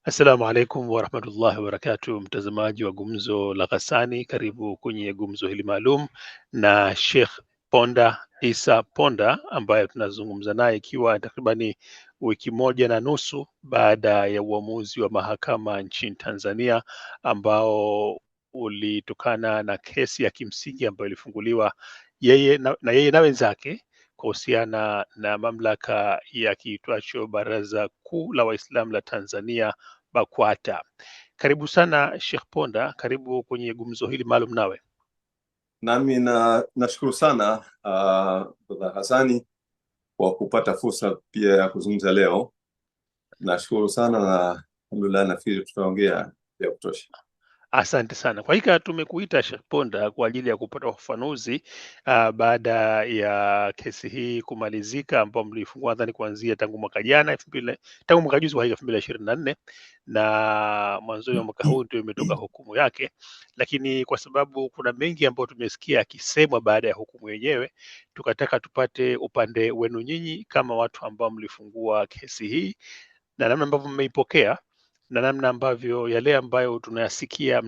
Assalamu alaikum warahmatullahi wabarakatuh, mtazamaji wa Gumzo la Ghassani, karibu kwenye gumzo hili maalum na Sheikh Ponda Isa Ponda ambaye tunazungumza naye ikiwa takribani wiki moja na nusu baada ya uamuzi wa mahakama nchini Tanzania ambao ulitokana na kesi ya kimsingi ambayo ilifunguliwa yeye na wenzake kuhusiana na mamlaka ya kiitwacho Baraza Kuu la Waislamu la Tanzania BAKWATA. Karibu sana Sheikh Ponda, karibu kwenye gumzo hili maalum nawe. Nami nashukuru sana Brother Hassani kwa kupata fursa pia ya kuzungumza leo. Nashukuru sana na alhamdulillah, nafikiri tutaongea ya kutosha. Asante sana. Kwa hakika tumekuita Sheikh Ponda kwa ajili ya kupata ufafanuzi baada ya kesi hii kumalizika, ambao mlifungua nadhani kuanzia tangu mwaka jana tangu mwaka juzi wa 2024 na mwanzoni wa mwaka huu ndio imetoka hukumu yake, lakini kwa sababu kuna mengi ambayo tumesikia akisemwa baada ya hukumu yenyewe, tukataka tupate upande wenu nyinyi kama watu ambao mlifungua kesi hii na namna ambavyo mmeipokea na namna ambavyo yale ambayo tunayasikia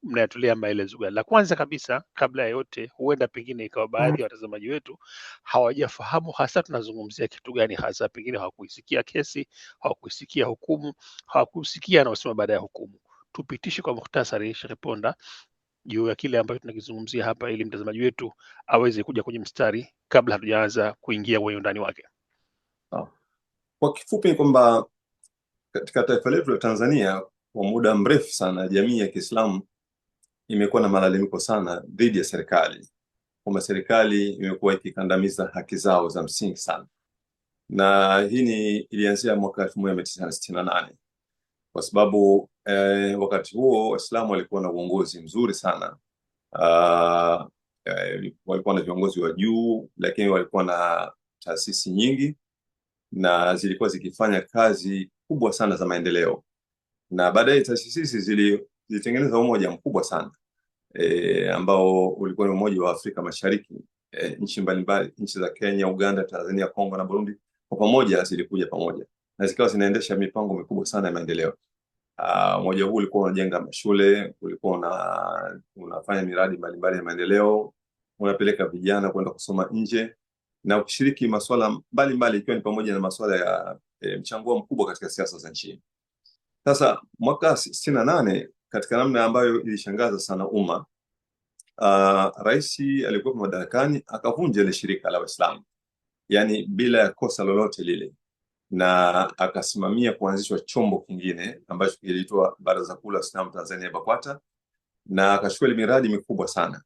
mnayatolea maelezo gani. La kwanza kabisa, kabla ya yote, huenda pengine ikawa baadhi ya watazamaji wetu hawajafahamu hasa tunazungumzia kitu gani hasa, pengine hawakuisikia kesi, hawakuisikia hukumu, hawakusikia anaosema baada ya hukumu. Tupitishe kwa mukhtasari, Sheikh Ponda, juu ya kile ambacho tunakizungumzia hapa, ili mtazamaji wetu aweze kuja kwenye mstari kabla hatujaanza kuingia kwenye undani wake. Kwa kifupi ni kwamba katika taifa letu la Tanzania kwa muda mrefu sana jamii ya Kiislamu imekuwa na malalamiko sana dhidi ya serikali, kwamba serikali imekuwa ikikandamiza haki zao za msingi sana, na hii ilianzia mwaka 1968 kwa sababu wakati huo Waislamu walikuwa na uongozi mzuri sana. Walikuwa na viongozi wa juu, lakini walikuwa na taasisi nyingi na zilikuwa zikifanya kazi kubwa sana za maendeleo, na baadaye taasisi zilitengeneza umoja mkubwa sana ambao ulikuwa ni umoja wa Afrika Mashariki. Nchi mbalimbali, nchi za Kenya, Uganda, Tanzania, Kongo na Burundi kwa pamoja zilikuja pamoja na zikawa zinaendesha mipango mikubwa sana ya maendeleo. Umoja huu ulikuwa unajenga mashule, ulikuwa unafanya miradi mbalimbali ya maendeleo, unapeleka vijana kwenda kusoma nje na kushiriki masuala mbalimbali ikiwa ni pamoja na masuala ya mchango mkubwa katika siasa za nchi. Sasa mwaka 68 katika namna ambayo ilishangaza sana umma, rais alikuwa madarakani akavunja ile shirika la Waislamu, yani bila ya kosa lolote lile, na akasimamia kuanzishwa chombo kingine ambacho kiliitwa Baraza Kuu la Waislamu Tanzania BAKWATA, na akachukua miradi mikubwa sana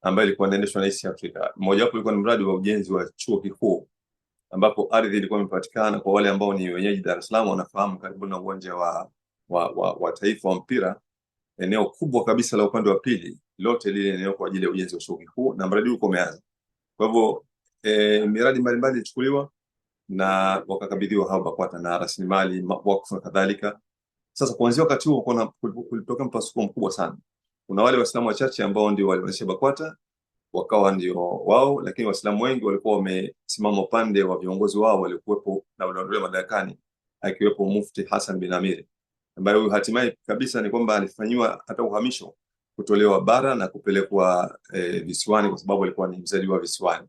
ambayo ilikuwa inaendeshwa na East Africa. Mmoja wapo ulikuwa ni mradi wa ujenzi wa chuo kikuu ambapo ardhi ilikuwa imepatikana. Kwa wale ambao ni wenyeji Dar es Salaam wanafahamu, karibu na uwanja wa taifa wa mpira, eneo kubwa kabisa la upande wa pili, lote lile eneo kwa ajili ya ujenzi wa chuo kikuu, na mradi ulikuwa umeanza. Kwa hivyo miradi mbalimbali ilichukuliwa na wakakabidhiwa hao BAKWATA na rasilimali wakfu na kadhalika. Sasa kuanzia wakati huo kulitokea mpasuko mkubwa sana. Kuna wale Waislamu wachache ambao ndio walianzisha BAKWATA wakawa ndio wao, lakini Waislamu wengi walikuwa wamesimama upande wa viongozi wao waliokuwepo na walioondolewa madarakani, akiwepo Mufti Hassan bin Amir, ambaye huyu hatimaye kabisa ni kwamba alifanywa hata uhamisho, kutolewa bara na kupelekwa visiwani kwa sababu alikuwa ni mzaliwa wa visiwani.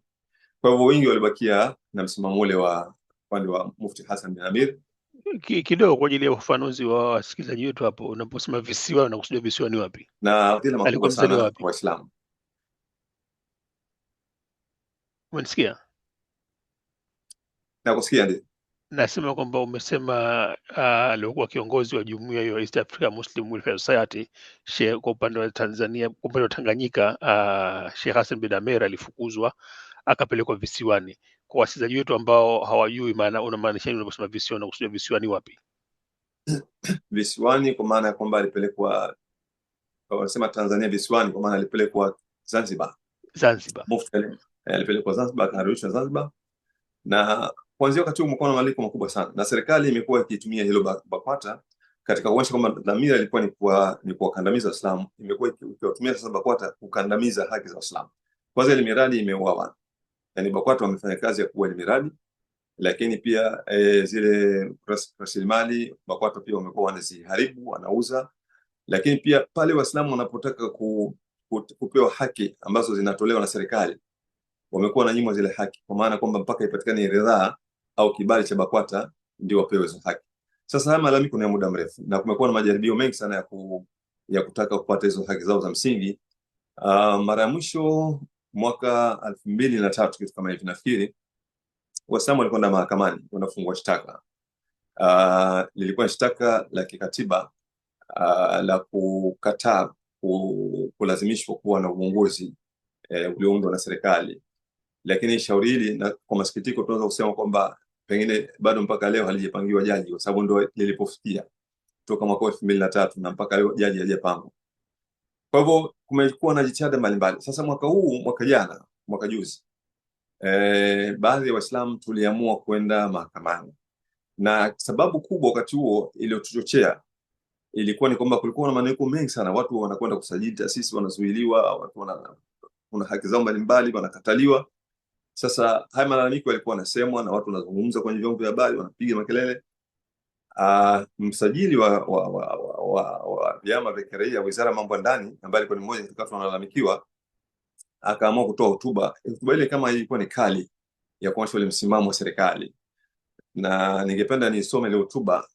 Kwa hivyo wengi walibakia na msimamo ule wa upande wa Mufti Hassan bin Amir. Kidogo kwa ajili ya ufafanuzi wa wasikilizaji wetu hapo, unaposema visiwa unakusudia visiwa ni wapi? Na dhila makubwa sana kwa Waislamu. Unasikia? Nakusikia ndio. Nasema kwamba umesema alikuwa kiongozi wa jumuiya ya East Africa Muslim Welfare Society kwa upande wa Tanzania, kwa upande wa Tanganyika, Sheikh Hassan bin Amir alifukuzwa akapelekwa visiwani. Kwa wasikilizaji wetu ambao hawajui maana unamaanisha nini unaposema visiwa, na kusudia visiwani wapi? Visiwani kwa maana ya kwamba alipelekwa, wanasema Tanzania visiwani kwa maana alipelekwa Zanzibar. Mufti alipelekwa Zanzibar, akarudishwa Zanzibar, na kuanzia wakati huo mkono maliko makubwa sana, na serikali imekuwa ikitumia hilo BAKWATA katika kuonyesha kwamba dhamira ilikuwa ni kuwakandamiza Waislamu. Imekuwa ikitumia sasa BAKWATA kukandamiza haki za Waislamu. Kwanza ile miradi imeuawa, yani BAKWATA wamefanya kazi ya kuua ile miradi, lakini pia zile rasilimali BAKWATA pia wamekuwa wanaziharibu, wanauza. Lakini pia pale Waislamu wanapotaka kupewa haki ambazo zinatolewa na serikali, wamekuwa wananyimwa zile haki, kwa maana kwamba mpaka ipatikane ridhaa au kibali cha BAKWATA ndio wapewe hizo haki. Sasa haya malalamiko ni ya muda mrefu na kumekuwa na majaribio mengi sana ya kutaka kupata hizo haki zao za msingi. Mara ya mwisho mwaka 2003 kitu kama hivi nafikiri, Waislamu walikwenda mahakamani wanafungua shtaka. Lilikuwa shtaka la kikatiba la kukataa kulazimishwa kuwa na uongozi ulioundwa na serikali, lakini shauri hili, na kwa masikitiko tunaweza kusema kwamba pengine bado mpaka leo halijapangiwa jaji, kwa sababu ndio lilipofikia toka mwaka 2003 na mpaka leo jaji hajapangwa. Kwa hivyo kumekuwa na jitihada mbalimbali. Sasa mwaka juzi baadhi ya Waislamu tuliamua kwenda mahakamani, na sababu kubwa wakati huo iliyotuchochea ilikuwa ni kwamba kulikuwa na malalamiko mengi sana. Watu wanakwenda kusajili taasisi, wanazuiliwa, watu kuna haki zao mbalimbali wanakataliwa. Sasa haya malalamiko yalikuwa yanasemwa na watu wanazungumza kwenye vyombo vya habari, wanapiga makelele. Msajili wa vyama vya kiraia, Wizara ya Mambo ya Ndani, ambaye alikuwa ni mmoja katika watu wanalalamikiwa, akaamua kutoa hotuba. Hotuba ile kama ilikuwa ni kali ya kuonyesha ule msimamo wa serikali, na ningependa nisome ile hotuba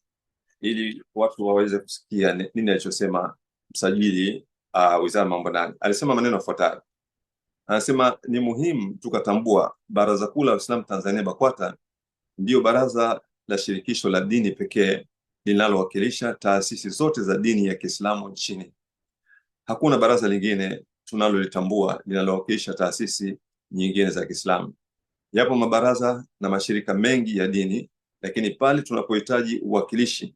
ili watu waweze kusikia nini alichosema msajili Wizara ya Mambo ya Ndani. Alisema maneno yafuatayo. Anasema ni muhimu tukatambua Baraza Kuu la Waislamu Tanzania BAKWATA ndio baraza la shirikisho la dini pekee linalowakilisha taasisi zote za dini ya Kiislamu nchini. Hakuna baraza lingine tunalolitambua linalowakilisha taasisi nyingine za Kiislamu. Yapo mabaraza na mashirika mengi ya dini, lakini pale tunapohitaji uwakilishi,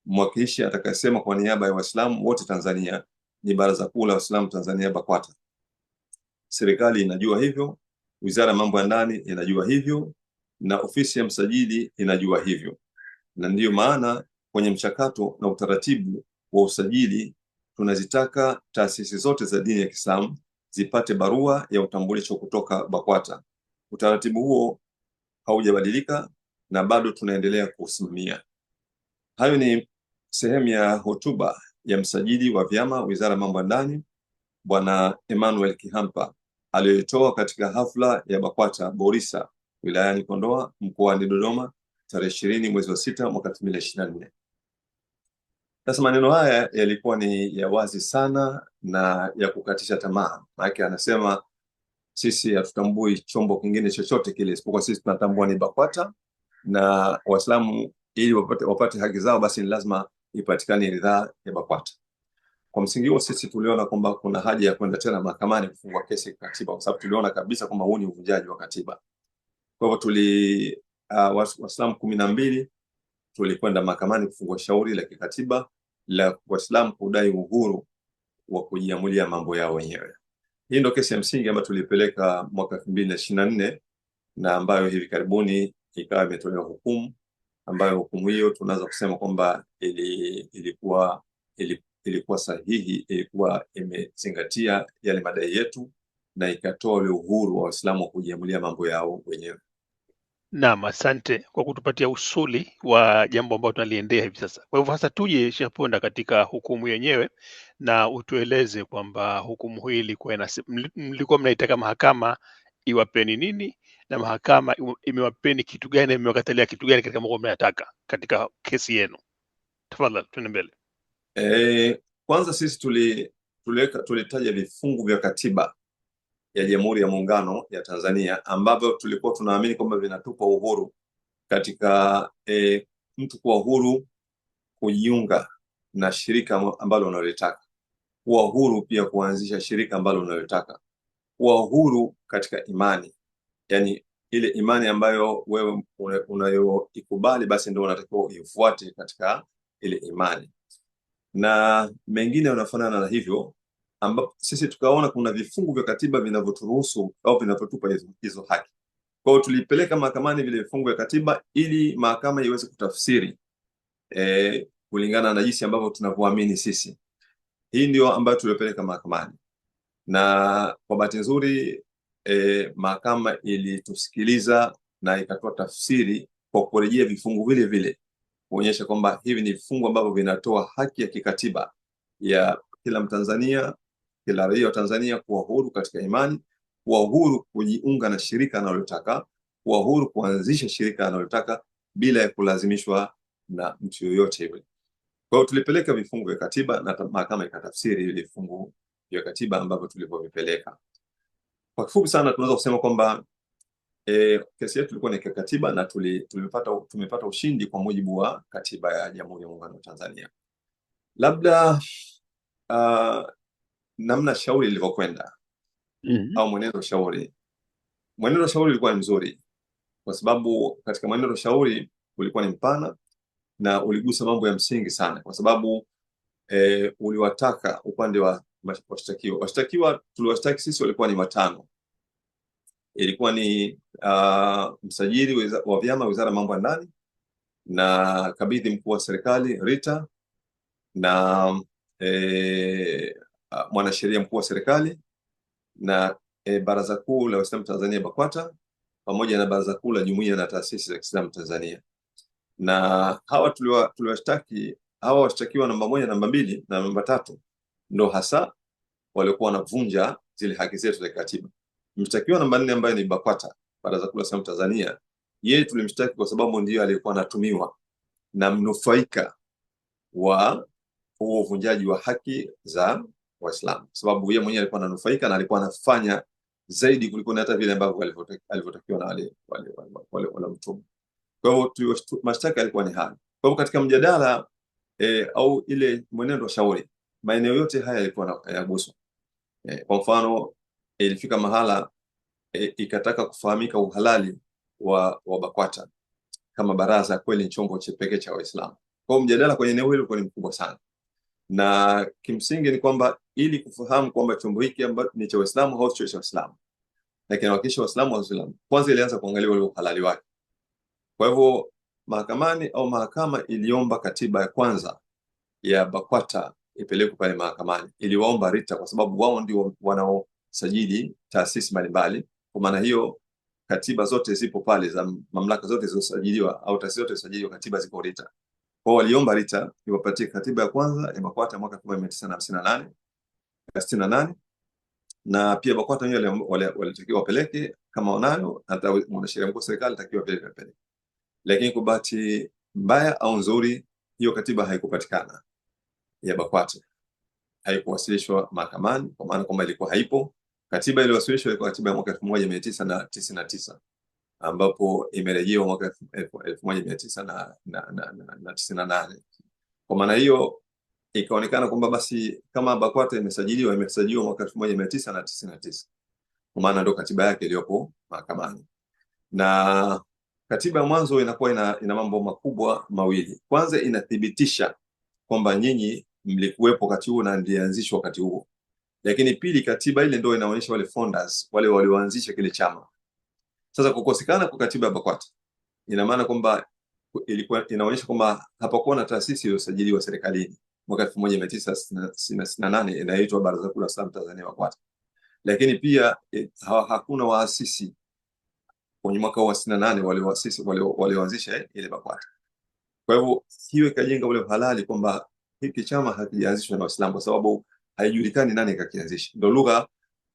mwakilishi atakayesema kwa niaba ya Waislamu wote Tanzania ni Baraza Kuu la Waislamu Tanzania BAKWATA. Serikali inajua hivyo, Wizara ya Mambo ya Ndani inajua hivyo, na ofisi ya msajili inajua hivyo. Na ndiyo maana kwenye mchakato na utaratibu wa usajili tunazitaka taasisi zote za dini ya Kiislamu zipate barua ya utambulisho kutoka BAKWATA. Utaratibu huo haujabadilika na bado tunaendelea kusimamia. Hayo ni sehemu ya hotuba ya msajili wa vyama Wizara ya Mambo ya Ndani, Bwana Emmanuel Kihampa, aliyoitoa katika hafla ya BAKWATA Borisa wilayani Kondoa mkoani Dodoma tarehe 20 mwezi wa 6 mwaka 2024. Sasa maneno haya yalikuwa ni ya wazi sana na ya kukatisha tamaa. Maana anasema sisi hatutambui chombo kingine chochote kile isipokuwa sisi tunatambua ni BAKWATA, na Waislamu ili wapate haki zao basi ni lazima ipatikane ridhaa ya BAKWATA. Kwa msingi huo sisi tuliona kwamba kuna haja ya kwenda tena mahakamani kufungua kesi ya katiba, kwa sababu tuliona kabisa kwamba huu ni uvunjaji wa katiba. Kwa hivyo Waislamu 12 tulikwenda mahakamani kufungua shauri la kikatiba la Waislamu kudai uhuru wa kujiamulia mambo yao wenyewe. Hii ndio kesi ya msingi ambayo tulipeleka mwaka 2024 na ambayo hivi karibuni ikawa imetolewa hukumu, ambayo hukumu hiyo tunaweza kusema kwamba ilikuwa sahihi, ilikuwa imezingatia yale madai yetu na ikatoa ule uhuru wa Waislamu wa kujiamulia mambo yao wenyewe. Naam, asante kwa kutupatia usuli wa jambo ambalo tunaliendea hivi sasa. Kwa hivyo sasa tuje Sheikh Ponda katika hukumu yenyewe, na utueleze kwamba hukumu hii ilikuwa mlikuwa mnaitaka mahakama iwapeni nini, na mahakama imewapeni kitu gani, imewakatalia kitu gani katika mambo mnayotaka katika kesi yenu. Tafadhali tuende mbele. Kwanza sisi tulitaja vifungu vya katiba ya Jamhuri ya Muungano ya Tanzania ambavyo tulikuwa tunaamini kwamba vinatupa uhuru katika mtu kuwa huru kujiunga na shirika ambalo unalotaka, kuwa huru pia kuanzisha shirika ambalo unalotaka, kuwa huru katika imani, yani ile imani ambayo wewe unayoikubali basi ndio unatakiwa uifuate katika ile imani, na mengine yanafanana na hivyo, ambapo sisi tukaona kuna vifungu vya katiba vinavyoturuhusu au vinavyotupa hizo haki. Kwa hiyo tulipeleka mahakamani vile vifungu vya katiba ili mahakama iweze kutafsiri kulingana na jinsi ambavyo tunavyoamini sisi. Hii ndio ambayo tulipeleka mahakamani, na kwa bahati nzuri mahakama ilitusikiliza na ikatoa tafsiri kwa kurejea vifungu vile vile kuonyesha kwamba hivi ni vifungu ambavyo vinatoa haki ya kikatiba ya kila Mtanzania, kila raia wa Tanzania kuwa huru katika imani, kuwa huru kujiunga na shirika analotaka, kuwa huru kuanzisha shirika analotaka bila ya kulazimishwa na mtu yoyote yule. Kwa hiyo tulipeleka vifungu vya katiba na mahakama ikatafsiri ile vifungu vya katiba ambavyo tulivyovipeleka. Kwa kifupi sana tunaweza kusema kwamba kesi yetu ilikuwa ni katiba na tumepata ushindi kwa mujibu wa katiba ya Jamhuri ya Muungano wa Tanzania. Labda namna shauri lilivyokwenda au mwenendo shauri. Mwenendo shauri ulikuwa ni mzuri kwa sababu katika mwenendo shauri ulikuwa ni mpana na uligusa mambo ya msingi sana kwa sababu uliwataka upande wa washtakiwa tuliwashtaki sisi walikuwa ni watano. Ilikuwa ni msajili wa vyama Wizara ya Mambo ya Ndani, na kabidhi mkuu wa serikali Rita, na mwanasheria mkuu wa serikali, na Baraza Kuu la Waislamu Tanzania BAKWATA, pamoja na Baraza Kuu la Jumuiya na Taasisi za Kiislamu Tanzania. Na hawa tuliwashtaki, hawa washtakiwa namba 1, namba 2 na namba 3 ndo hasa walikuwa wanavunja zile haki zetu za katiba. Mshtakiwa namba 4 ambaye ni BAKWATA, Baraza Kuu la Waislamu Tanzania, yeye tulimshtaki kwa sababu ndiyo alikuwa anatumiwa na mnufaika wa huo uvunjaji wa haki za Waislamu, kwa sababu yeye mwenyewe alikuwa ananufaika na alikuwa anafanya zaidi kuliko hata vile ambavyo alivyotakiwa na wale mtume. Kwa hiyo mashtaka yalikuwa ni haya. Kwa hiyo katika mjadala au ile mwenendo wa shauri, maeneo yote haya yalikuwa yanaguswa. Kwa mfano ilifika mahala ikataka kufahamika uhalali wa BAKWATA kama baraza kweli chombo cha pekee cha Waislamu. Kwa hiyo mjadala kwenye eneo hilo ulikuwa ni mkubwa sana. Na kimsingi ni kwamba ili kufahamu kwamba chombo hiki ambacho ni cha Waislamu au sio cha Waislamu, lakini wakisha Waislamu au Waislamu, kwanza ilianza kuangalia ule uhalali wake. Kwa hivyo mahakamani au mahakama iliomba katiba ya kwanza ya BAKWATA ipelekwe pale mahakamani. Iliwaomba Rita kwa sababu wao ndio wanaosajili taasisi mbalimbali. Kwa maana hiyo katiba zote zipo pale za mamlaka zote zilizosajiliwa au taasisi zote zilizosajiliwa, katiba zipo Rita. Kwa hiyo waliomba Rita iwapatie katiba ya kwanza ya BAKWATA mwaka 1958 na pia BAKWATA wenyewe walitakiwa wapeleke kama wanayo, hata mwanasheria mkuu wa serikali alitakiwa apeleke. Lakini kwa bahati mbaya au nzuri, hiyo katiba haikupatikana ya BAKWATA, haikuwasilishwa mahakamani, kwa maana kwamba ilikuwa haipo. Katiba iliyowasilishwa ilikuwa katiba ya mwaka 1999 ambapo imerejewa mwaka 1998. Kwa maana hiyo ikaonekana kwamba basi kama BAKWATA imesajiliwa mwaka 1999, kwa maana ndio katiba yake iliyopo mahakamani. Na katiba ya mwanzo inakuwa ina mambo makubwa mawili. Kwanza inathibitisha kwamba nyinyi mlikuwepo wakati huo na ndianzishwa wakati huo. Lakini pili, katiba ile ndio inaonyesha wale founders, wale walioanzisha kile chama. Sasa kukosekana kwa katiba ya BAKWATA ina maana kwamba ilikuwa inaonyesha kwamba hapakuwa na taasisi iliyosajiliwa serikalini mwaka 1968 inaitwa Baraza Kuu la Waislamu Tanzania BAKWATA. Lakini pia hakuna waasisi kwenye mwaka wa 68 walioanzisha ile BAKWATA. Kwa hivyo hiyo ikajenga ule halali kwamba hiki chama hakijaanzishwa na Waislamu kwa sababu haijulikani nani kakianzisha. Ndio lugha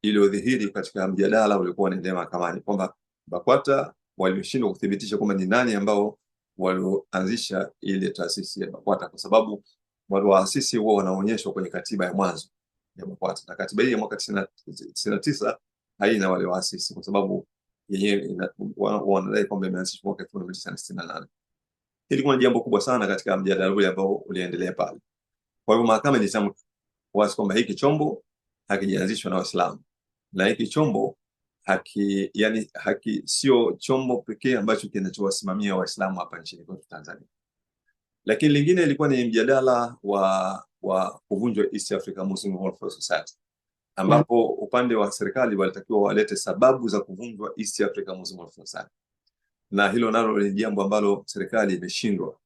iliyodhihiri katika mjadala uliokuwa unaendelea mahakamani kwamba BAKWATA walishindwa kuthibitisha kwamba ni nani ambao walioanzisha ile taasisi ya BAKWATA, kwa sababu wale waasisi huwa wanaonyeshwa kwenye katiba ya mwanzo ya BAKWATA, na katiba hii ya mwaka 99 haina wale waasisi kwa sababu yenyewe wanadai kwamba imeanzishwa mwaka 1968. Ilikuwa ni jambo kubwa sana katika mjadala ule ambao uliendelea pale. Kwa hivyo mahakama ilisema wazi kwamba hiki chombo hakijaanzishwa na Waislamu, na hiki chombo sio chombo pekee ambacho kinachowasimamia Waislamu hapa nchini kwetu Tanzania. Lakini lingine ilikuwa ni mjadala wa kuvunjwa East Africa Muslim Welfare Society, ambapo upande wa serikali walitakiwa walete sababu za kuvunjwa East Africa Muslim Welfare Society, na hilo nalo ni jambo ambalo serikali imeshindwa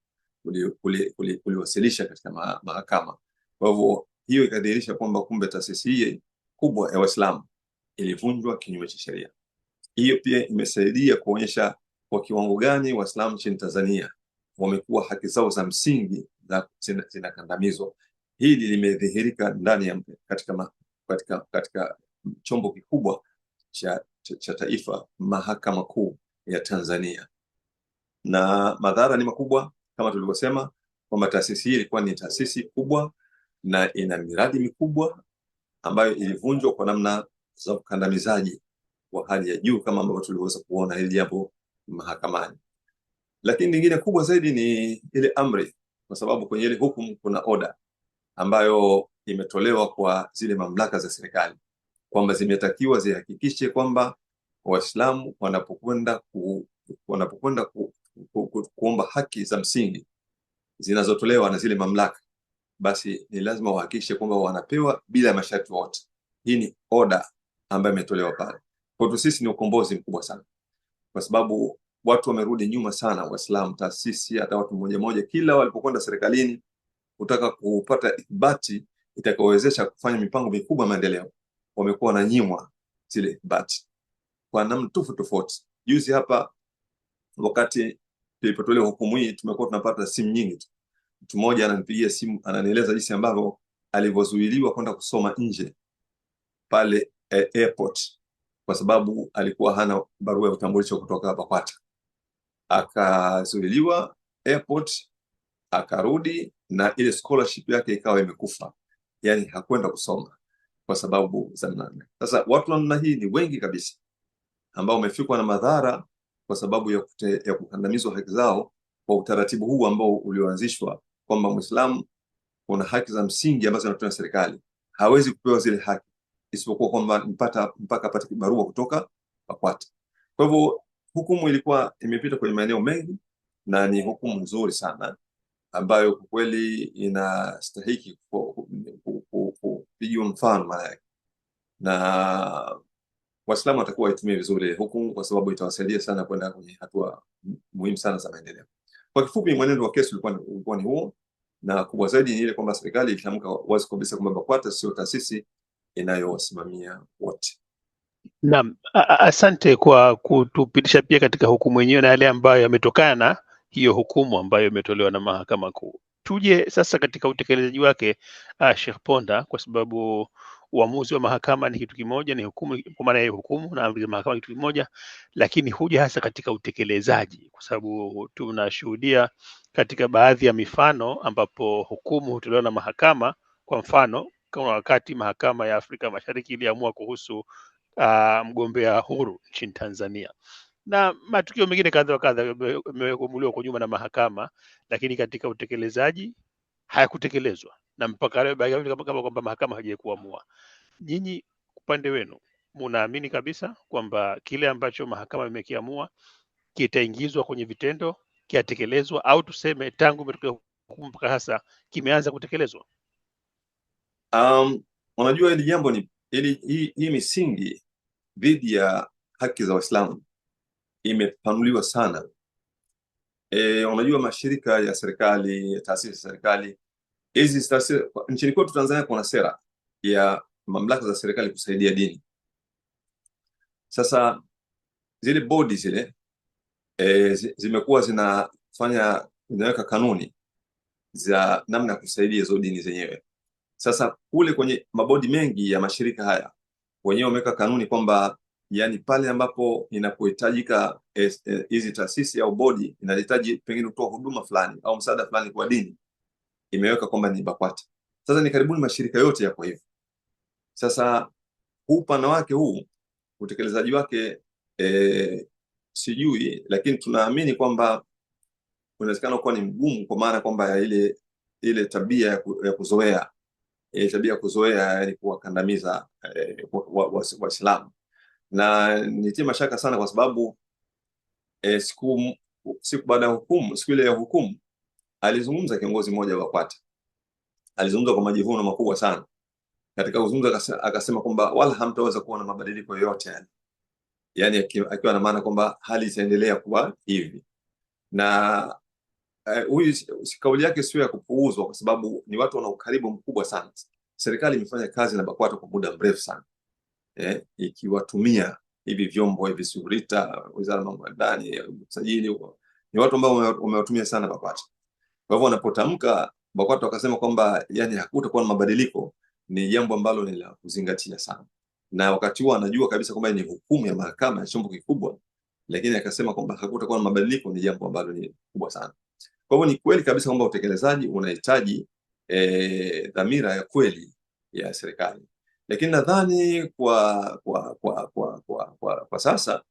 kuliwasilisha katika mahakama. Kwa hivyo hiyo ikadhihirisha kwamba kumbe taasisi hii kubwa ya Waislamu ilivunjwa kinyume cha sheria. Hiyo pia imesaidia kuonyesha kwa kiwango gani Waislamu nchini Tanzania wamekuwa haki zao za msingi zinakandamizwa. Hili limedhihirika ndani ya katika chombo kikubwa cha taifa, Mahakama Kuu ya Tanzania, na madhara ni makubwa kama tulivyosema kwamba taasisi hii ilikuwa ni taasisi kubwa na ina miradi mikubwa ambayo ilivunjwa kwa namna za ukandamizaji wa hali ya juu kama ambavyo tuliweza kuona hili jambo mahakamani. Lakini lingine kubwa zaidi ni ile amri, kwa sababu kwenye ile hukumu kuna oda ambayo imetolewa kwa zile mamlaka za serikali kwamba zimetakiwa zihakikishe kwamba Waislamu wanapokwenda kuomba haki za msingi zinazotolewa na zile mamlaka, basi ni lazima wahakikishe kwamba wanapewa bila masharti yote. Hii ni oda ambayo imetolewa pale. Kwa sisi ni ukombozi mkubwa sana, kwa sababu watu wamerudi nyuma sana, Waislamu, taasisi, hata watu mmoja kila walipokwenda serikalini kutaka kupata ithibati itakayowezesha kufanya mipango mikubwa maendeleo, wamekuwa wananyimwa zile ithibati kwa namna tofauti. Juzi hapa wakati tulipotolewa hukumu hii, tumekuwa tunapata simu nyingi tu. Mtu mmoja ananipigia simu, ananieleza jinsi ambavyo alivyozuiliwa kwenda kusoma nje pale airport kwa sababu alikuwa hana barua ya utambulisho kutoka BAKWATA. Akazuiliwa airport, akarudi na ile scholarship yake ikawa imekufa, yani hakwenda kusoma kwa sababu za namna. Sasa watu wa namna hii ni wengi kabisa ambao wamefikwa na madhara kwa sababu ya kukandamizwa haki zao kwa utaratibu huu ambao ulioanzishwa kwamba Muislamu kuna haki za msingi ambazo zinatolewa na serikali, hawezi kupewa zile haki isipokuwa kwamba mpaka apate barua kutoka BAKWATA. Kwa hivyo hukumu ilikuwa imepita kwenye maeneo mengi na ni hukumu nzuri sana ambayo kwa kweli inastahili kupigiwa mfano maana yake, na Waislamu watakuwa waitumie vizuri hukumu kwa sababu itawasaidia sana kwenda kwenye hatua muhimu sana za maendeleo. Kwa kifupi, mwenendo wa kesi ulikuwa ni huo, na kubwa zaidi ni ile kwamba serikali ilitamka wazi kabisa kwamba BAKWATA sio taasisi inayowasimamia wote. Naam, asante kwa kutupitisha pia katika hukumu yenyewe na yale ambayo yametokana na hiyo hukumu ambayo imetolewa na Mahakama Kuu. Tuje sasa katika utekelezaji wake, Sheikh Ponda, kwa sababu uamuzi wa mahakama ni kitu kimoja, ni hukumu kwa maana ya hukumu, na amri za mahakama ni kitu kimoja, lakini huja hasa katika utekelezaji, kwa sababu tunashuhudia katika baadhi ya mifano ambapo hukumu hutolewa na mahakama. Kwa mfano, kama wakati mahakama ya Afrika Mashariki iliamua kuhusu mgombea huru nchini Tanzania, na matukio mengine kadha wa kadha yameamuliwa kwa nyuma na mahakama, lakini katika utekelezaji hayakutekelezwa na mpaka leo kama kwamba mahakama haijakuamua. Nyinyi upande wenu munaamini kabisa kwamba kile ambacho mahakama imekiamua kitaingizwa kwenye vitendo, kiatekelezwa, au tuseme tangu imetokea hukumu mpaka sasa kimeanza kutekelezwa? Unajua hili jambo ni hii misingi dhidi ya haki za Waislamu imepanuliwa sana. Unajua mashirika ya serikali, taasisi za serikali, hizi taasisi nchini kwetu Tanzania kuna sera ya mamlaka za serikali kusaidia dini. Sasa zile bodi zile zimekuwa zinaweka kanuni za namna ya kusaidia hizo dini zenyewe. Sasa kule kwenye mabodi mengi ya mashirika haya wenyewe wameweka kanuni kwamba yani pale ambapo inapohitajika hizi taasisi au bodi inahitaji pengine kutoa huduma fulani au msaada fulani kwa dini, imeweka kwamba ni BAKWATA. Sasa ni karibuni mashirika yote yako hivyo. Sasa huu upana wake huu utekelezaji wake sijui, lakini tunaamini kwamba unawezekana kuwa ni mgumu, kwa maana kwamba ile tabia ya kuzoea yani kuwakandamiza Waislamu. Na nitie mashaka sana kwa sababu siku baada ya hukumu, siku ile ya hukumu, alizungumza kiongozi mmoja wa BAKWATA, alizungumza kwa majivuno makubwa sana. Katika kuzungumza akasema kwamba wala hamtaweza kuona mabadiliko yoyote yani akiwa na maana kwamba hali itaendelea kuwa hivi. Na huyu kauli yake sio ya kupuuzwa, kwa sababu ni watu wana ukaribu mkubwa sana. Serikali imefanya kazi na BAKWATA kwa muda mrefu sana, ikiwatumia hivi vyombo hivi, SURITA, Wizara ya Mambo ya Ndani, usajili, ni watu ambao wamewatumia sana BAKWATA. Kwa hivyo wanapotamka BAKWATA wakasema kwamba yani hakutakuwa na mabadiliko, ni jambo ambalo ni la kuzingatia sana, na wakati huo anajua kabisa kwamba ni hukumu ya mahakama ya chombo kikubwa, lakini akasema kwamba hakutakuwa na mabadiliko, ni jambo ambalo ni kubwa sana. Kwa hivyo ni kweli kabisa kwamba utekelezaji unahitaji dhamira ya kweli ya serikali, lakini nadhani kwa sasa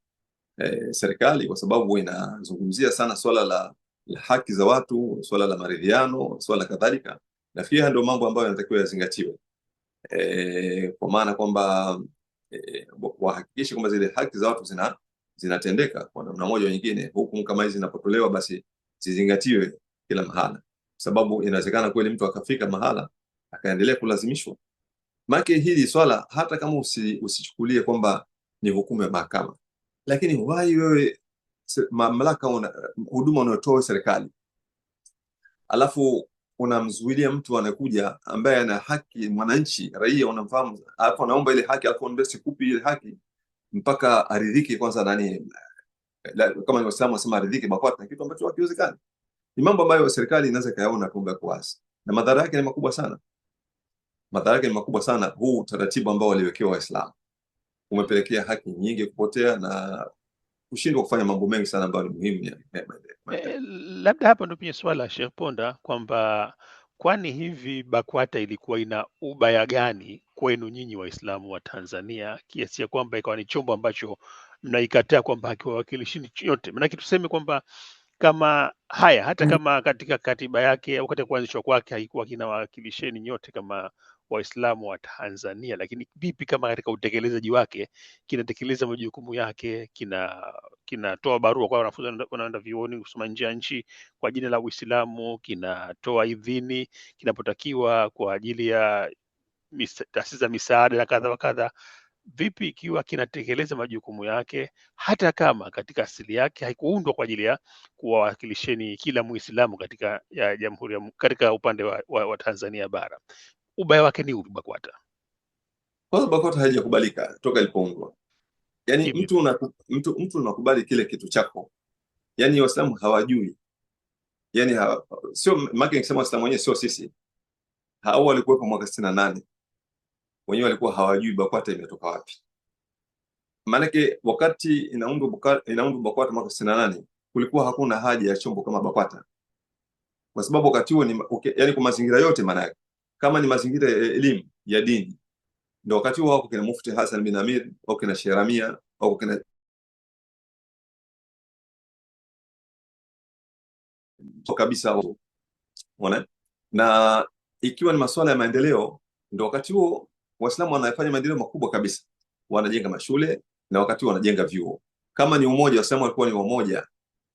serikali, kwa sababu inazungumzia sana swala la haki za watu, swala la maridhiano, swala kadhalika, nafikiri ndio mambo ambayo yanatakiwa yazingatiwe, kwa maana kwamba wahakikishe kwamba zile haki za watu zinatendeka kwa namna moja au nyingine. Hukumu kama hizi zinapotolewa, basi zizingatiwe kila mahala, sababu inawezekana kweli mtu akafika mahala akaendelea kulazimishwa. Maana hili swala hata kama usichukulie kwamba ni hukumu ya mahakama, lakini wai wewe mamlaka, huduma unayotoa serikali, alafu unamzuilia mtu anakuja ambaye ana haki, mwananchi raia unamfahamu, alafu anaomba ile haki, alafu unabesi kupi ile haki mpaka aridhike kwanza. Nani kama ni Waislamu wasema aridhike BAKWATA, kitu ambacho hakiwezekani. Ni mambo ambayo serikali inaweza kayaona kumbe kuasi, na madhara yake ni makubwa sana. Madhara yake ni makubwa sana. Huu utaratibu ambao waliwekewa Waislamu umepelekea haki nyingi kupotea na kushindwa kufanya mambo mengi sana ambayo ni muhimu ya labda hapa ndio penye swala Sheikh Ponda, kwamba kwani hivi BAKWATA ilikuwa ina ubaya gani kwenu nyinyi Waislamu wa Tanzania kiasi ya kwamba ikawa ni chombo ambacho mnaikataa kwamba hakiwawakilishi yote? Maanake tuseme kwamba kama haya, hata kama katika katiba yake au katika kuanzishwa kwake haikuwa kinawakilisheni nyote kama Waislamu wa Tanzania, lakini vipi kama katika utekelezaji wake kinatekeleza majukumu yake, kinatoa barua kwa wanafunzi wanaenda vyuoni kusoma nje ya nchi kwa jina la Uislamu, kinatoa idhini kinapotakiwa kwa ajili ya taasisi za misaada na kadha wa kadha. Vipi ikiwa kinatekeleza majukumu yake hata kama katika asili yake haikuundwa kwa ajili ya kuwawakilisheni kila Muislamu katika ya jamhuri ya katika upande wa Tanzania bara? Ubaya wake ni upi BAKWATA? Kwanza BAKWATA haijakubalika toka ilipoundwa. Yani mtu unakubali kile kitu chako. Yani Waislamu hawajui. Yani sio maki nikisema Waislamu wenyewe sio sisi. Hao walikuwepo mwaka 68. Wenyewe walikuwa hawajui BAKWATA imetoka wapi. Maanake wakati inaundwa BAKWATA mwaka 68 kulikuwa hakuna haja ya chombo kama BAKWATA. Kwa sababu wakati huo yani kwa mazingira yote, maana kama ni mazingira ya elimu ya dini, ndio wakati huo wako kina Mufti Hassan bin Amir au kina Sheramia au kina kabisa, unaona. Na ikiwa ni masuala ya maendeleo, ndio wakati huo Waislamu wanafanya maendeleo makubwa kabisa, wanajenga mashule na wakati wanajenga vyuo. Kama ni umoja, Waislamu walikuwa ni umoja.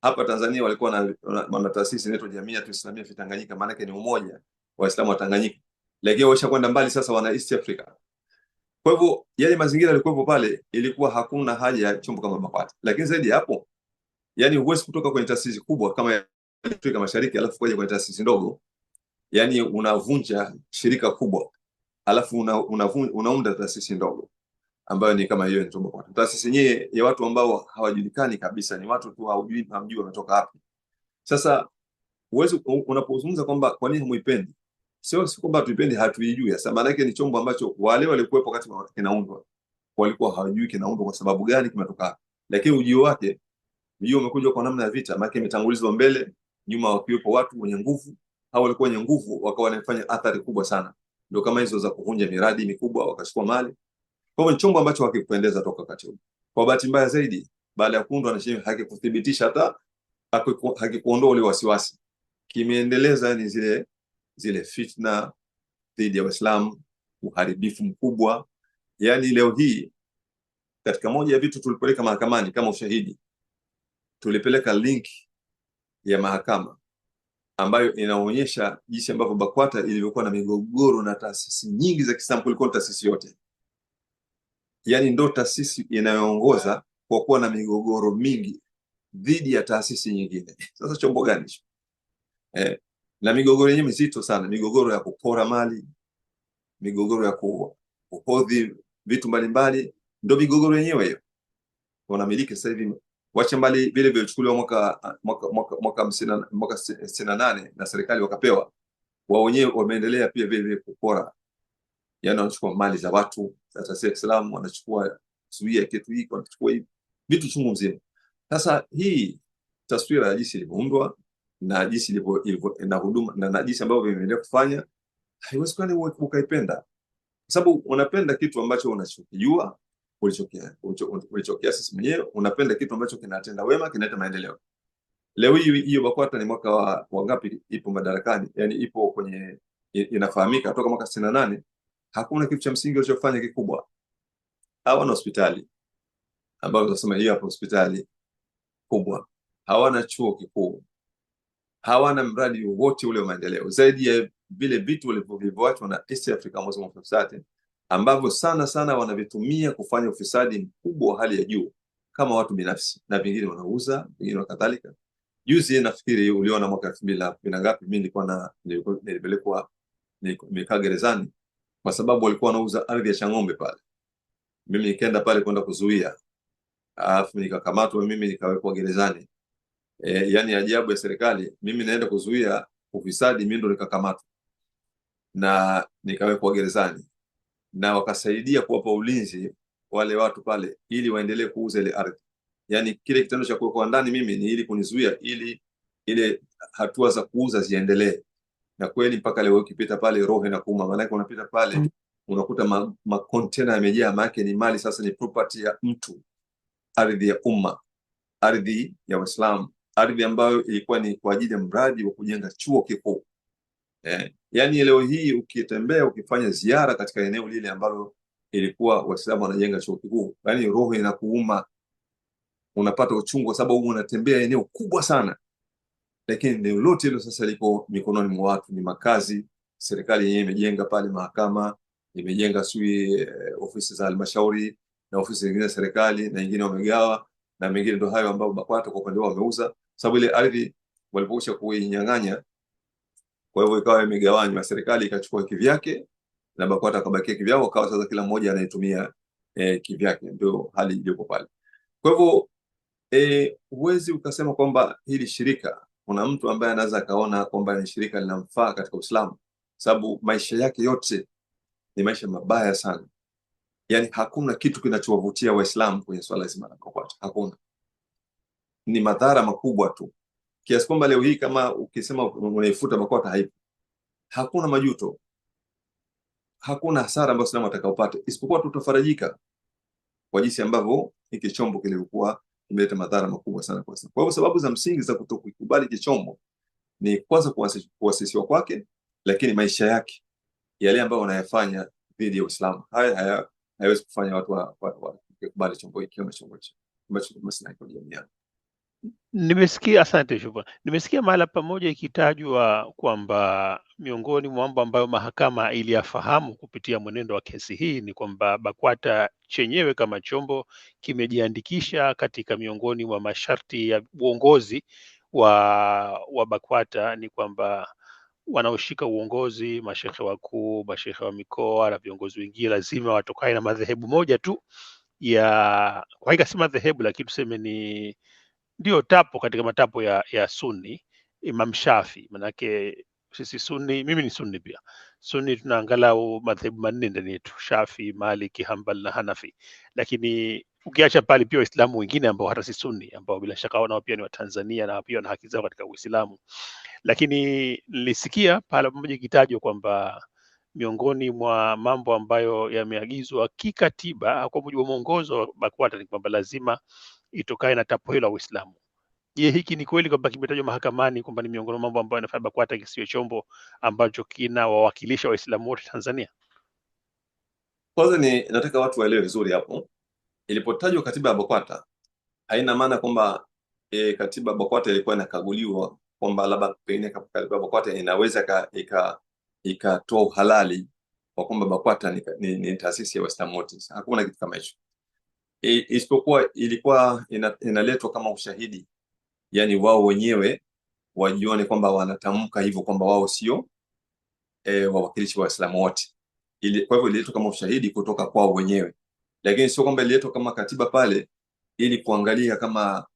Hapa Tanzania walikuwa na taasisi inaitwa Jamiatul Islamia fi Tanganyika, maana yake ni umoja Waislamu wa Tanganyika, lakini washakwenda mbali sasa, wana East Africa. Kwa hivyo yale mazingira yalikuwa pale, ilikuwa hakuna haja ya chombo kama BAKWATA. Lakini zaidi hapo, yani huwezi kutoka kwenye taasisi kubwa kama ya Afrika Mashariki alafu kuja kwenye taasisi ndogo. Yani unavunja shirika kubwa alafu unaunda taasisi ndogo ambayo ni kama hiyo ndio BAKWATA. Taasisi yenyewe ya watu ambao hawajulikani kabisa, ni watu tu hamjui wametoka wapi. Sasa uwezo unapozungumza kwamba kwa nini hamuipendi, sio kwamba tuipendi, hatuijui. Sasa maana yake ni chombo ambacho wale walikuwepo wakati kinaundwa walikuwa hawajui kinaundwa kwa sababu gani, kimetoka. Lakini ujio wake umekuja kwa namna ya vita, maana yake imetangulizwa mbele, nyuma wakiwepo watu wenye nguvu. Hao walikuwa wenye nguvu, wakawa wanafanya athari kubwa sana, ndio kama hizo za kuvunja miradi mikubwa, wakachukua mali. Kwa hivyo ni chombo ambacho hakikupendeza toka wakati huo. Kwa bahati mbaya zaidi, baada ya kuundwa na sheria hakikuthibitisha, hata hakikuondoa ule wasiwasi. Kimeendeleza ni zile fitna dhidi ya Waislamu, uharibifu mkubwa. Yani leo hii katika moja ya vitu tulipeleka mahakamani kama ushahidi, tulipeleka link ya mahakama ambayo inaonyesha jinsi ambavyo BAKWATA ilivyokuwa na migogoro na taasisi nyingi za Kiislamu kuliko taasisi yote. Yani ndo taasisi inayoongoza kwa kuwa na migogoro mingi dhidi ya taasisi nyingine. Sasa chombo gani hicho? Na migogoro yenyewe mizito sana, migogoro ya kupora mali, migogoro ya kuhodhi vitu mbalimbali, ndio migogoro yenyewe hiyo. wanamiliki sasa hivi, wacha mbali vile vilichukuliwa mwaka 68 na serikali wakapewa, wao wenyewe wameendelea pia vile vile kupora, yani wanachukua mali za watu za taasisi ya Kiislamu, wanachukua zuia kitu hiki, wanachukua hivi vitu chungu mzima. Sasa hii taswira ya jinsi ilivyoundwa na jinsi ilivyo na huduma na jinsi ambavyo vimeendelea kufanya, haiwezekani ukaipenda, kwa sababu unapenda kitu ambacho unachokijua, ulichokiasisi mwenyewe, unapenda kitu ambacho kinatenda wema, kinaleta maendeleo. Leo hii hiyo BAKWATA ni mwaka wa ngapi ipo madarakani, yani ipo kwenye, inafahamika toka mwaka 68. Hakuna kitu cha msingi walichofanya kikubwa. Hawana hospitali ambayo tunasema hiyo hapo hospitali kubwa, hawana chuo kikuu, hawana mradi wote ule wa maendeleo zaidi ya vile vitu walivyoachwa na East Africa Muslim Society, ambavyo sana sana wanavitumia kufanya ufisadi mkubwa wa hali ya juu kama watu binafsi, na vingine wanauza, vingine kadhalika. Juzi nafikiri uliona mwaka 2000 na ngapi, mimi nilipelekwa nimekaa gerezani kwa sababu walikuwa wanauza ardhi ya Chang'ombe pale. Mimi nikaenda pale kwenda kuzuia, alafu nikakamatwa, mimi nikawekwa gerezani. Yani ajabu ya serikali, mimi naenda kuzuia ufisadi, mimi ndo nikakamatwa na nikawekwa gerezani, na wakasaidia kuwapa ulinzi wale watu pale ili waendelee kuuza ile ardhi. Yani kile kitendo cha kuwekwa ndani mimi ni ili kunizuia, ili ile hatua za kuuza ziendelee. Na kweli mpaka leo ukipita pale roho inakuuma, maana unapita pale unakuta makontena yamejaa, maana ni mali sasa, ni property ya mtu, ardhi ya umma, ardhi ya Waislamu, ardhi ambayo ilikuwa ni kwa ajili ya mradi wa kujenga chuo kikuu. Yani leo hii ukitembea ukifanya ziara katika eneo lile ambalo ilikuwa Waislamu wanajenga chuo kikuu, yani roho inakuuma, unapata uchungu kwa sababu unatembea eneo kubwa sana, lakini eneo lote hilo sasa liko mikononi mwa watu, ni makazi. Serikali yenyewe imejenga pale mahakama, imejenga ofisi za halmashauri na ofisi zingine za serikali, na nyingine wamegawa, na mengine ndio hayo ambao BAKWATA kwa upande wao wameuza, sababu ile ardhi walipokwisha kuinyang'anya, kwa hivyo ikawa imegawanywa, serikali ikachukua kivyake na BAKWATA akabakia kivyao, akawa sasa kila mmoja anaitumia kivyake. Ndio hali iliyopo pale. Kwa hivyo huwezi ukasema kwamba hili shirika, kuna mtu ambaye anaweza akaona kwamba ni shirika linamfaa katika Uislamu, sababu maisha yake yote ni maisha mabaya sana. Yani hakuna kitu kinachowavutia Waislamu kwenye swala zima la BAKWATA, hakuna. Ni madhara makubwa tu, kiasi kwamba leo hii kama ukisema unaifuta BAKWATA haipo, hakuna majuto, hakuna hasara ambayo Waislamu watakaopata, isipokuwa tutafarajika kwa jinsi ambavyo hiki chombo kilikuwa kimeleta madhara makubwa sana kwa Waislamu. Kwa hivyo sababu za msingi za kutokukubali hiki chombo ni kwanza kuasisiwa kwake, lakini maisha yake yale ambayo wanayafanya dhidi ya Uislamu hayawezi kufanya watu wakubali chombo hiki kama chombo ambacho ni maslahi kwa jamii. Nimesikia, asante Shukran. Nimesikia mahala pamoja ikitajwa kwamba miongoni mwa mambo ambayo mahakama iliyafahamu kupitia mwenendo wa kesi hii ni kwamba BAKWATA chenyewe kama chombo kimejiandikisha katika miongoni mwa masharti ya uongozi wa BAKWATA, ni kwamba wanaoshika uongozi, mashehe wakuu, mashehe wa mikoa na viongozi wengine lazima watokane na madhehebu moja tu kwa hiyo si madhehebu, lakini tuseme ni ndio tapo katika matapo ya Sunni, Imam Shafi. Manake sisi Sunni, mimi ni Sunni pia. Sunni tunaangalau madhehebu manne ndani yetu: Shafi, Maliki, Hanbal na Hanafi. Lakini ukiacha pale pia Waislamu wengine ambao hata si Sunni, ambao bila shaka nao pia ni Watanzania na pia wana haki zao katika Uislamu. Lakini nilisikia pale pamoja ikitajwa kwamba miongoni mwa mambo ambayo yameagizwa kikatiba kwa mujibu wa mwongozo wa BAKWATA ni kwamba lazima itokane na tapo hilo la Uislamu. Je, hiki ni kweli kwamba kimetajwa mahakamani kwamba ni miongoni mwa mambo ambayo yanafanya BAKWATA kisiwe chombo ambacho kina wawakilisha Waislamu wote Tanzania? Kwanza nataka watu waelewe vizuri hapo, ilipotajwa katiba ya BAKWATA haina maana kwamba katiba ya BAKWATA ilikuwa inakaguliwa kwamba labda pengine katiba ya BAKWATA inaweza ikatoa uhalali kwa kwamba BAKWATA ni taasisi ya Waislamu wote. Hakuna kitu kama hicho, isipokuwa ilikuwa inaletwa kama ushahidi, yani wao wenyewe wajione kwamba wanatamka hivyo kwamba wao sio wawakilishi wa Waislamu wote. Kwa hivyo ililetwa kama ushahidi kutoka kwao wenyewe, lakini sio kwamba ililetwa kama katiba pale ili kuangalia kama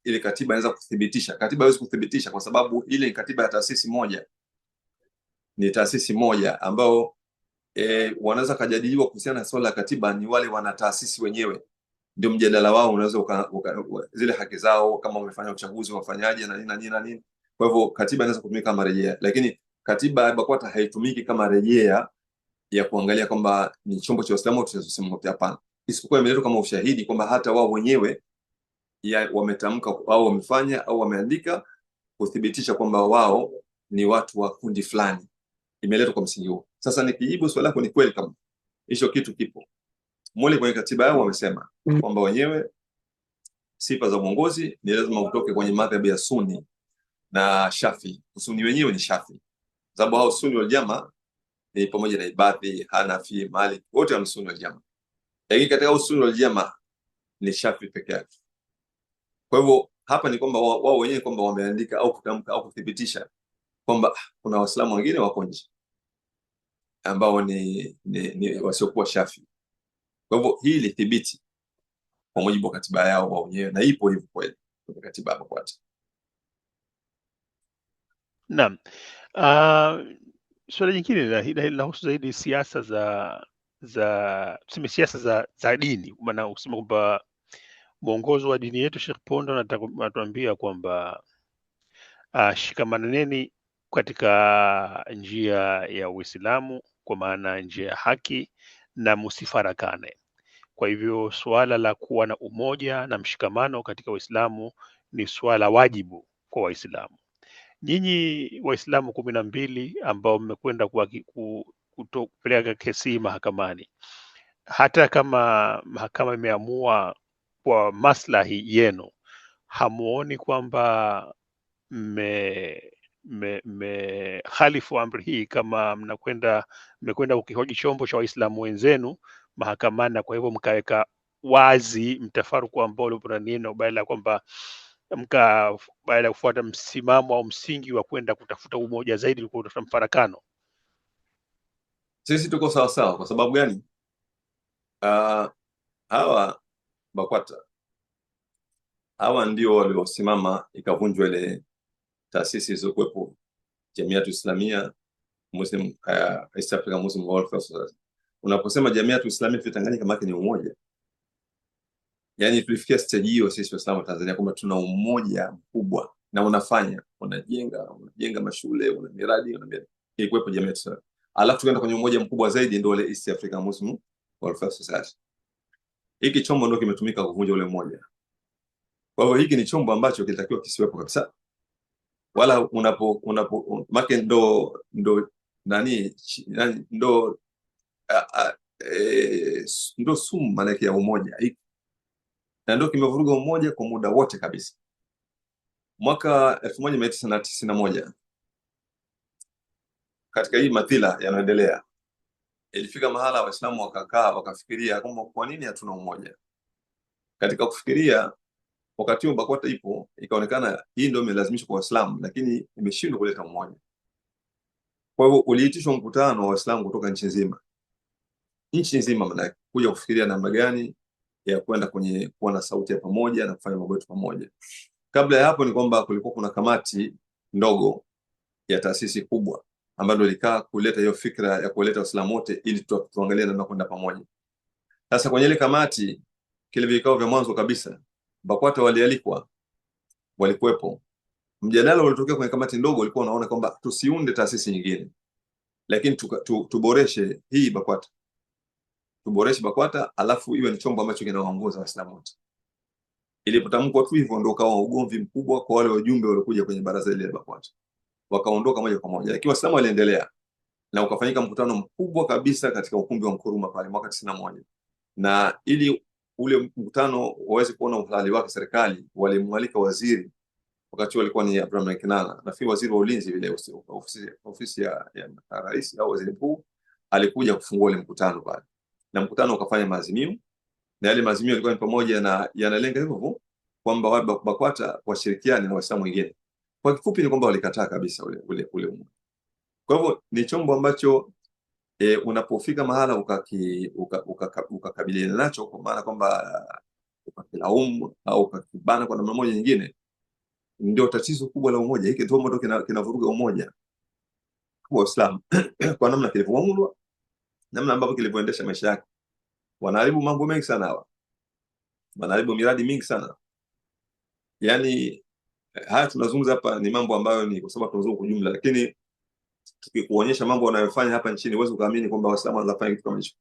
ile katiba inaweza kuthibitisha. Katiba haiwezi kuthibitisha kwa sababu ile ni katiba ya taasisi moja, ni taasisi moja ambao wanaweza kujadiliwa kuhusiana na swala la katiba ni wale wana taasisi wenyewe, ndio mjadala wao unaweza zile haki zao, kama wamefanya uchaguzi wafanyaje na nini na nini na nini. Kwa hivyo katiba inaweza kutumika kama rejea, lakini katiba ya BAKWATA haitumiki kama rejea ya kuangalia kwamba ni chombo cha Uislamu tunachosema. Hapana, isipokuwa imeletwa kama ushahidi kwamba hata wao wenyewe wametamka au wamefanya au wameandika kuthibitisha kwamba wao ni watu wa kundi fulani, imeletwa kwa msingi huo. Sasa nikijibu swali lako, ni kweli kama hicho kitu kipo mule kwenye katiba yao. Wamesema kwamba wenyewe sifa za uongozi ni lazima utoke kwenye madhhabi ya Sunni na Shafi. Sunni wenyewe ni Shafi, sababu hao Sunni wal Jamaa ni pamoja na Ibadhi, Hanafi, Malik, wote wa Sunni wal Jamaa, lakini katika Sunni wal Jamaa ni Shafi peke yake. Kwa hivyo hapa ni kwamba wao wenyewe kwamba wameandika au kutamka au kuthibitisha kwamba kuna Waislamu wengine wako nje ambao ni wasiokuwa Shafi. Kwa hivyo hii ni thibiti kwa mujibu wa katiba yao wao wenyewe, na ipo hivyo kweli kwenye katiba ya BAKWATA. Naam. Swala jingine linahusu zaidi siasa tuseme siasa za dini, maana kusema kwamba mwongozo wa dini yetu, Sheikh Ponda anatuambia kwamba shikamaneni katika njia ya Uislamu, kwa maana njia ya haki, na musifarakane. Kwa hivyo suala la kuwa na umoja na mshikamano katika Uislamu ni suala wajibu kwa Waislamu. Nyinyi Waislamu 12 ambao mmekwenda kupeleka kesi mahakamani, hata kama mahakama imeamua kwa maslahi yenu, hamuoni kwamba khalifu amri hii, kama mmekwenda ukihoji chombo cha Waislamu wenzenu mahakamani, na kwa hivyo mkaweka wazi mtafaruku ambao ulipo neno, baada ya kwamba baada ya kufuata msimamo au msingi wa kwenda kutafuta umoja zaidi kuliko kutafuta mfarakano? Sisi tuko sawa sawa. Kwa sababu gani? Hawa BAKWATA hawa ndio waliosimama ikavunjwa ile taasisi zilizokuwepo, Jamiatu Islamia Muslim, East Africa Muslim Welfare Society. Unaposema Jamiatu Islamia fi Tanganyika, kama ni umoja, yani tulifikia stage hiyo sisi Waislamu Tanzania kwamba tuna umoja mkubwa na unajenga mashule, una miradi, ilikuwepo Jamiatu Islamia. Alafu tukaenda kwenye umoja mkubwa zaidi, ndio ile East Africa Muslim Welfare Society. Hiki chombo ndio kimetumika kuvunja ule umoja. Kwa hivyo hiki ni chombo ambacho kilitakiwa kisiwepo kabisa, wala make ndo sumu maana ya umoja hiki, na ndio kimevuruga umoja kwa muda wote kabisa. Mwaka 1991 katika hii madhila yanaendelea, ilifika mahala Waislamu wakakaa wakafikiria kwamba kwa nini hatuna umoja. Katika kufikiria, wakati huo BAKWATA ipo, ikaonekana hii ndio imelazimishwa kwa Waislamu, lakini imeshindwa kuleta umoja. Kwa hivyo uliitishwa mkutano wa Waislamu kutoka nchi nzima maana kuja kufikiria namna gani ya kwenda kwenye kuwa na sauti ya pamoja na kufanya mambo yetu pamoja. Kabla ya hapo ni kwamba kulikuwa kuna kamati ndogo ya taasisi kubwa ambayo ilikaa kuleta hiyo fikra ya kuleta Waislamu wote ili tuangalie namna kwenda pamoja. Sasa kwenye ile kamati, kile vikao vya mwanzo kabisa, BAKWATA walialikwa, walikuwepo. Mjadala ulitokea kwenye kamati ndogo, ulikuwa unaona kwamba tusiunde taasisi nyingine, lakini tuboreshe hii BAKWATA, tuboreshe BAKWATA, alafu iwe ni chombo ambacho kinawaongoza Waislamu wote. Ilipotamkwa tu hivyo, ndio kawa ugomvi mkubwa kwa wale wajumbe waliokuja kwenye baraza ile la BAKWATA, wakaondoka moja kwa moja, lakini Waislamu waliendelea na ukafanyika mkutano mkubwa kabisa katika ukumbi wa Nkrumah pale mwaka 91. Na ili ule mkutano waweze kuona uhalali wake, serikali walimwalika waziri, wakati walikuwa ni Abraham Kinana, na fi waziri wa ulinzi vile ofisi ya rais au waziri mkuu, alikuja kufungua ule mkutano pale, na mkutano ukafanya maazimio, na yale maazimio yalikuwa ni pamoja na yanalenga hivyo kwamba wao BAKWATA washirikiane na Waislamu wengine. Kwa kifupi ni kwamba walikataa kabisa ule umoja. Kwa hivyo ni chombo ambacho unapofika mahala ukakabiliana nacho, kwa maana kwamba ukakilaumu au ukakibana kwa namna moja nyingine, ndio tatizo kubwa la umoja. Hiki ndio ambacho kinavuruga umoja wa Uislamu kwa namna kilivyoundwa, namna ambavyo kilivyoendesha maisha yake. Wanaharibu mambo mengi sana hawa, wanaharibu miradi mingi sana. Yani haya tunazungumza hapa ni mambo ambayo ni kwa sababu tunazungumza kwa jumla, lakini tukikuonyesha mambo wanayofanya hapa nchini huwezi ukaamini kwamba Waislamu wanafanya kitu kama hicho.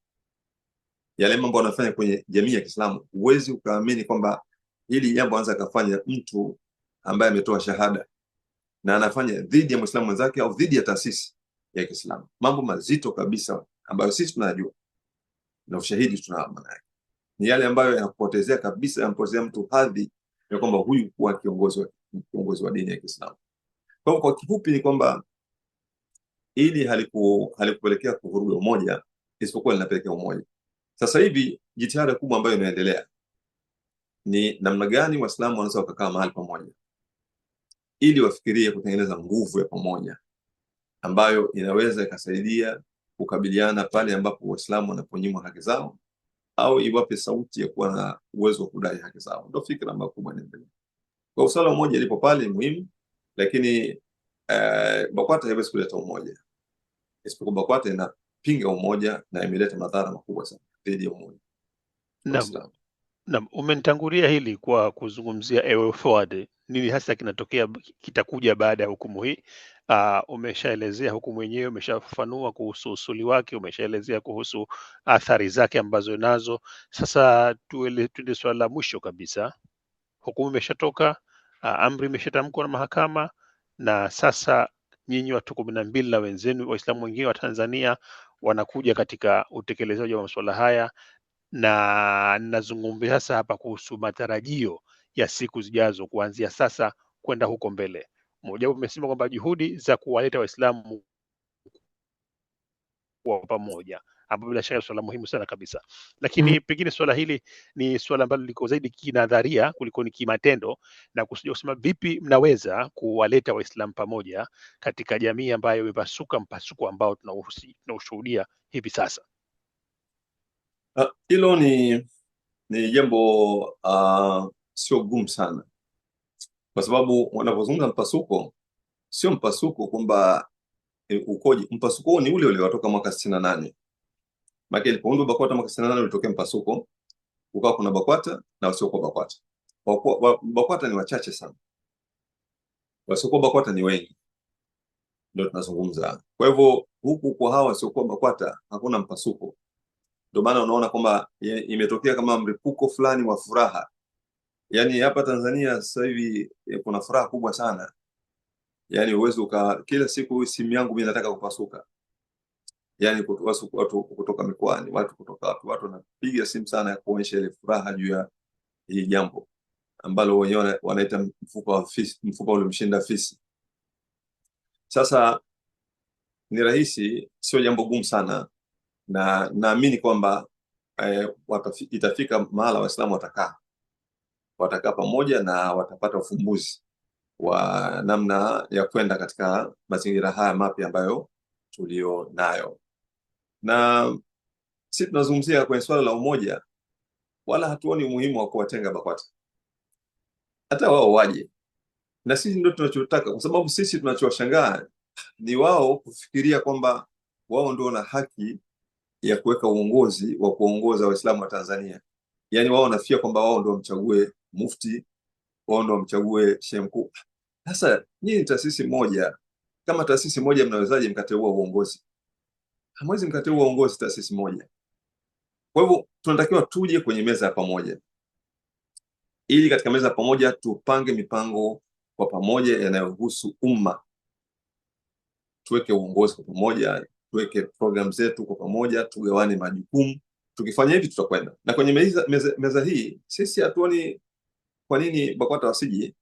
Yale mambo wanafanya kwenye jamii ya Kiislamu huwezi ukaamini kwamba hili jambo anaweza kufanya mtu ambaye ametoa shahada na anafanya dhidi ya Muislamu mwenzake au dhidi ya taasisi ya Kiislamu. Mambo mazito kabisa ambayo sisi tunajua na ushahidi tunao, maana yake ni yale ambayo yanapotezea kabisa, yanapotezea mtu hadhi ya kwamba huyu kuwa kiongozi wa dini ya Kiislamu. Kwa kifupi ni kwamba ili halikupelekea kuvuruga umoja, isipokuwa linapelekea umoja. Sasa hivi jitihada kubwa ambayo inaendelea ni namna gani Waislamu wanaweza wakakaa mahali pamoja ili wafikirie kutengeneza nguvu ya pamoja ambayo inaweza ikasaidia kukabiliana pale ambapo Waislamu wanaponyimwa haki zao au iwape sauti ya kuwa na uwezo wa kudai haki zao. Ndio fikra ambayo kubwa inaendelea. Kwa usawa umoja ilipo pale muhimu, lakini BAKWATA haiwezi kuleta umoja, isipokuwa BAKWATA inapinga umoja na imeleta madhara makubwa sana dhidi ya umoja. Naam, umenitangulia hili kwa kuzungumzia a way forward, nini hasa kinatokea kitakuja baada ya hukumu hii. Umeshaelezea hukumu yenyewe, umeshafafanua kuhusu usuli wake, umeshaelezea kuhusu athari zake ambazo nazo. Sasa tuende swala la mwisho kabisa. Hukumu imeshatoka, amri imeshatamkwa na mahakama, na sasa nyinyi watu 12 na wenzenu Waislamu wengine wa Tanzania wanakuja katika utekelezaji wa masuala haya, na nazungumzia sasa hapa kuhusu matarajio ya siku zijazo kuanzia sasa kwenda huko mbele. Mmoja umesema kwamba juhudi za kuwaleta Waislamu kwa pamoja, ambapo bila shaka swala muhimu sana kabisa, lakini pengine swala hili ni swala ambalo liko zaidi kinadharia kuliko ni kimatendo, na kusija kusema vipi mnaweza kuwaleta Waislamu pamoja katika jamii ambayo imepasuka mpasuko ambao tunaushuhudia hivi sasa. Hilo ni jambo sio gumu sana, kwa sababu wanapozungumza mpasuko, sio mpasuko kwamba ukoje. Mpasuko ni ule uliotoka mwaka 68. Maana ilipoundwa BAKWATA mwaka 68 ulitokea mpasuko, ukawa kuna BAKWATA na wasiokuwa BAKWATA. BAKWATA ni wachache sana, wasiokuwa BAKWATA ni wengi, ndio tunazungumza. Kwa hivyo huku kwa hawa wasiokuwa BAKWATA hakuna mpasuko. Ndio maana unaona kwamba imetokea kama mlipuko fulani wa furaha. Yaani hapa Tanzania sasa hivi kuna furaha kubwa sana. Yaani uwezo kila siku simu yangu mimi nataka kupasuka. Yaani watu kutoka mikoani, watu kutoka watu wanapiga simu sana ya kuonyesha ile furaha juu ya hii jambo ambalo wenyewe wanaita mfuko ule mshinda fisi. Sasa ni rahisi, sio jambo gumu sana, na naamini kwamba itafika mahala Waislamu watakaa pamoja na watapata ufumbuzi wa namna ya kwenda katika mazingira haya mapya ambayo tulio nayo. Na sisi tunazungumzia kwenye swala la umoja, wala hatuoni umuhimu wa kuwatenga BAKWATA. Hata wao waje, na sisi ndio tunachotaka, kwa sababu sisi tunachowashangaa ni wao kufikiria kwamba wao ndio wana haki ya kuweka uongozi wa kuongoza Waislamu wa Tanzania. Yaani wao wanafia kwamba wao ndio wamchague mufti, wao ndio wamchague shehe mkuu. Sasa nyinyi taasisi moja, kama taasisi moja mnawezaje mkateua uongozi? Hamwezi mkateua uongozi taasisi moja. Kwa hivyo tunatakiwa tuje kwenye meza ya pamoja, ili katika meza ya pamoja tupange mipango kwa pamoja yanayohusu umma. Tuweke uongozi kwa pamoja, tuweke program zetu kwa pamoja, tugawane majukumu. Tukifanya hivi tutakwenda. Na kwenye meza hii sisi hatuoni kwa nini BAKWATA wasije.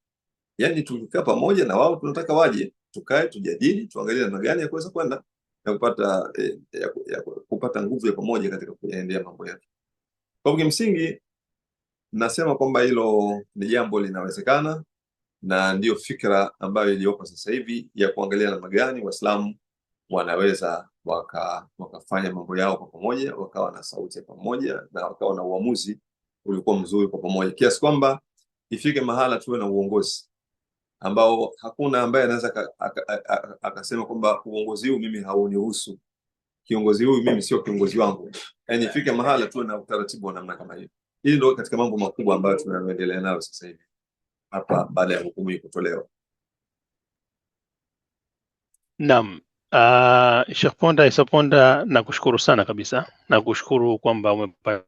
Yaani tukikaa pamoja na wao tunataka waje, tukae tujadili, tuangalie namna gani ya kuweza kwenda na kupata nguvu ya pamoja katika kuendelea mambo yetu. Kwa kimsingi nasema kwamba hilo ni jambo linawezekana, na ndiyo fikra ambayo iliyopo sasa hivi ya kuangalia namna gani Waislamu wanaweza wakafanya mambo yao kwa pamoja, wakawa na sauti ya pamoja na wakawa na uamuzi ulikuwa mzuri kwa pamoja, kiasi kwamba ifike mahala tuwe na uongozi ambao hakuna ambaye anaweza akasema kwamba uongozi huu mimi haunihusu, kiongozi huyu mimi sio kiongozi wangu. Yani ifike mahala tuwe na utaratibu wa namna kama hiyo. Hili ndio katika mambo makubwa ambayo tunaendelea nayo sasa hivi hapa baada ya hukumu hii kutolewa. Naam. Sheikh Ponda, Isa Ponda, nakushukuru sana kabisa, nakushukuru kwamba umepata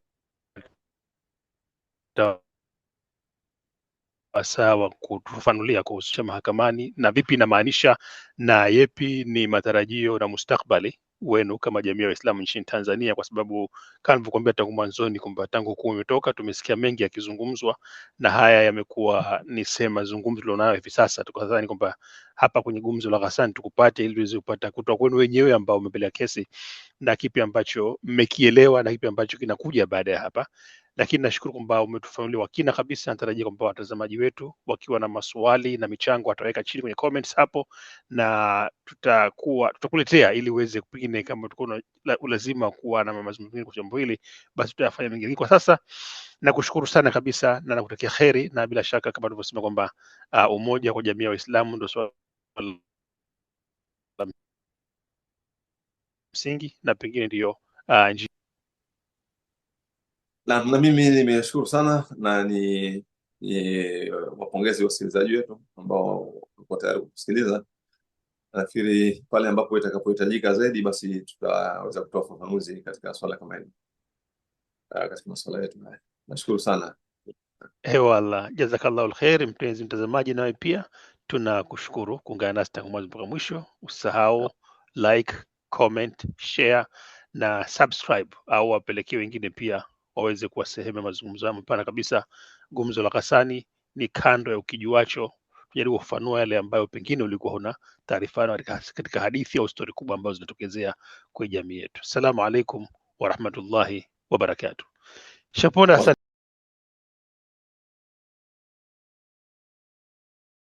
wasaa wa kutufafanulia kuhusu mahakamani na vipi inamaanisha na yepi ni matarajio na mustakbali wenu kama jamii ya Waislamu nchini Tanzania, kwa sababu kama nilivyokuambia tangu mwanzoni kwamba tangu hukumu imetoka tumesikia mengi yakizungumzwa, na haya yamekuwa ni sema zungumzo tulionayo hivi sasa. Tukadhani kwamba hapa kwenye Gumzo la Ghassani tukupate ili tuweze kupata kutoka kwenu wenyewe ambao umepeleka kesi na kipi ambacho mmekielewa na kipi ambacho kinakuja baada ya hapa. Lakini nashukuru kwamba umetufanulia kwa kina kabisa. Natarajia kwamba watazamaji wetu wakiwa na maswali na michango wataweka chini kwenye comments hapo, na tutakuletea ili uweze pengine, kama tuko na ulazima kuwa na mazungumzo kwa jambo hili, basi tutayafanya mengi. Kwa sasa nakushukuru sana kabisa na nakutakia kheri, na bila shaka kama tulivyosema kwamba umoja kwa jamii ya Waislamu ndio swala la msingi na pengine ndio njia. Na mimi nimeshukuru sana na ni wapongezi wasikilizaji wetu ambao wako tayari kusikiliza. Nafikiri pale ambapo itakapohitajika zaidi, basi tutaweza kutoa ufafanuzi katika swala kama hili katika masuala yetu haya. Nashukuru sana. Wallah, jazakallahu alkhair. Mpenzi mtazamaji, nawe pia tunakushukuru kuungana nasi tangu mwanzo mpaka mwisho. Usahau like, comment, share na subscribe, au wapelekee wengine pia waweze kuwa sehemu ya mazungumzo haya mapana kabisa. Gumzo la Ghassani ni kando ya ukijuacho, tujaribu kufanua yale ambayo pengine ulikuwa huna taarifa nayo katika hadithi au stori kubwa ambazo zinatokezea kwa jamii yetu. Assalamu alaikum warahmatullahi wabarakatuh. Sheikh Ponda.